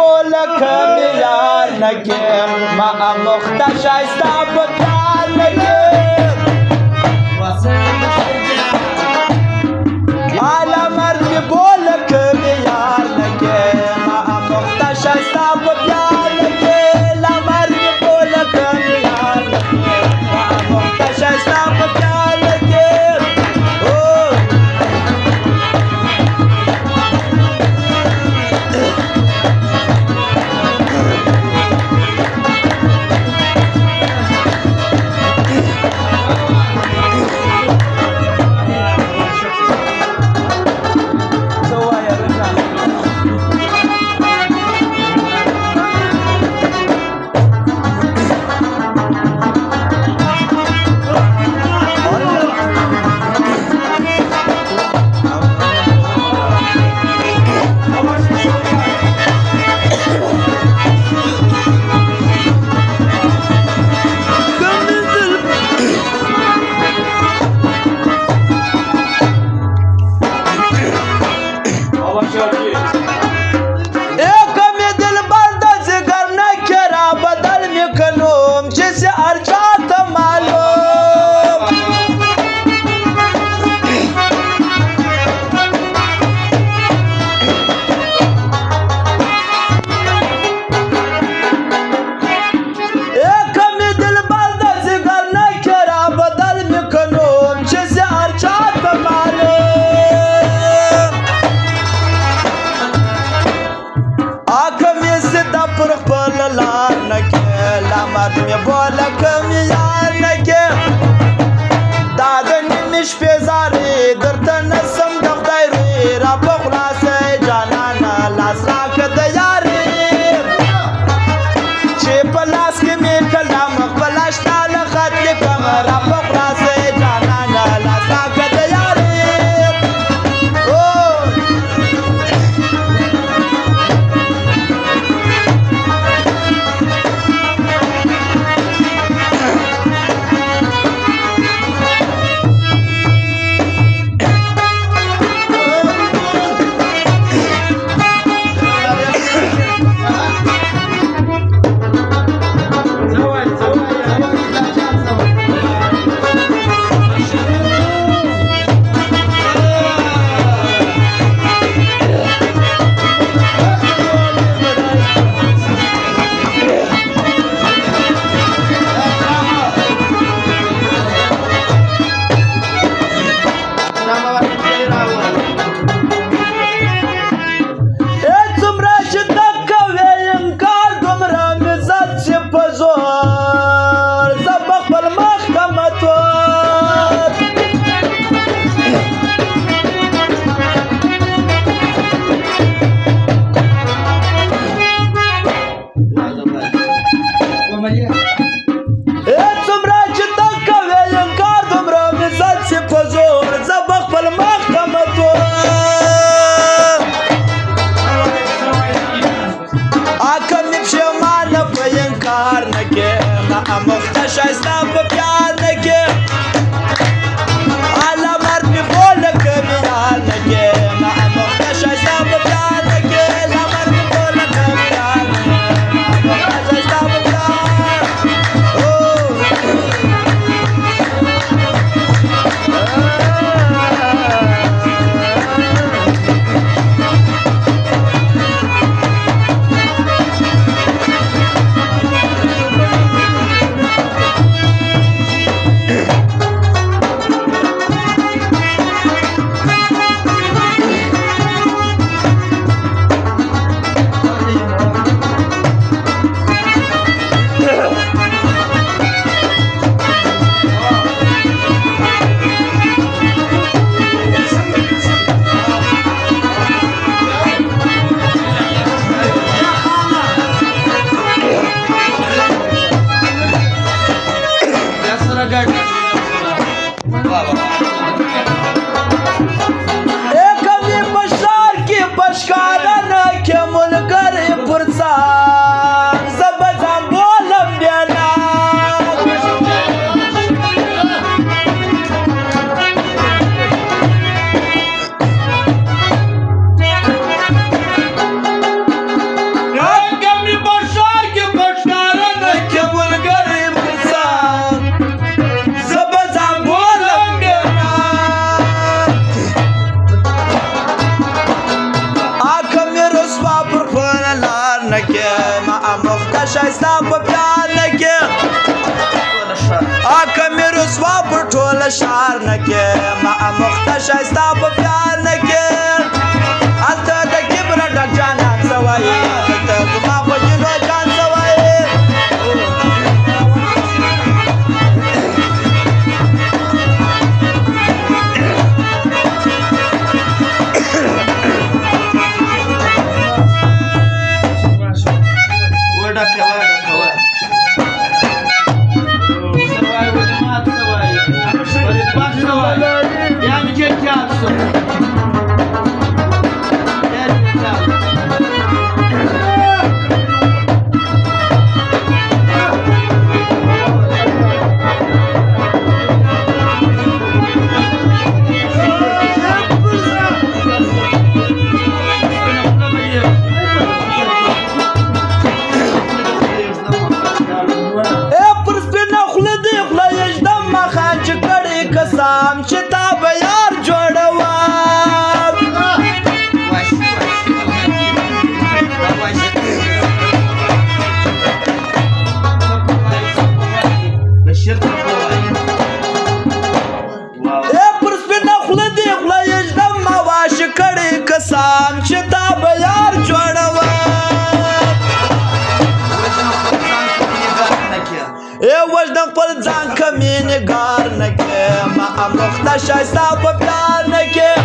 بول کمیار نکیم ما مختشای ساب کار نکیم آلا مرد بول کمیار نکیم ما مختشای ساب پیار نکیم لا مرد بول کمیار نکیم ما مختشای ساب پیار نکیم نه کې ما مخته شایسته په پیار نه کې اکه مې رسوا په ټوله ښار نه کې ما مخته شایسته په پیار نه کې هلته د کبره ډک جانان څه وایي هلته زما په جلو جان څه وایي قسم چې تا به یار جوړوم پر سپینه خوله دې خوله یې ږدم ما واش کړی قسم چې تا به یار جوړوم وجدم خپل ځان کمې نګار نه کې ما مخته شایسته په پیار نه کې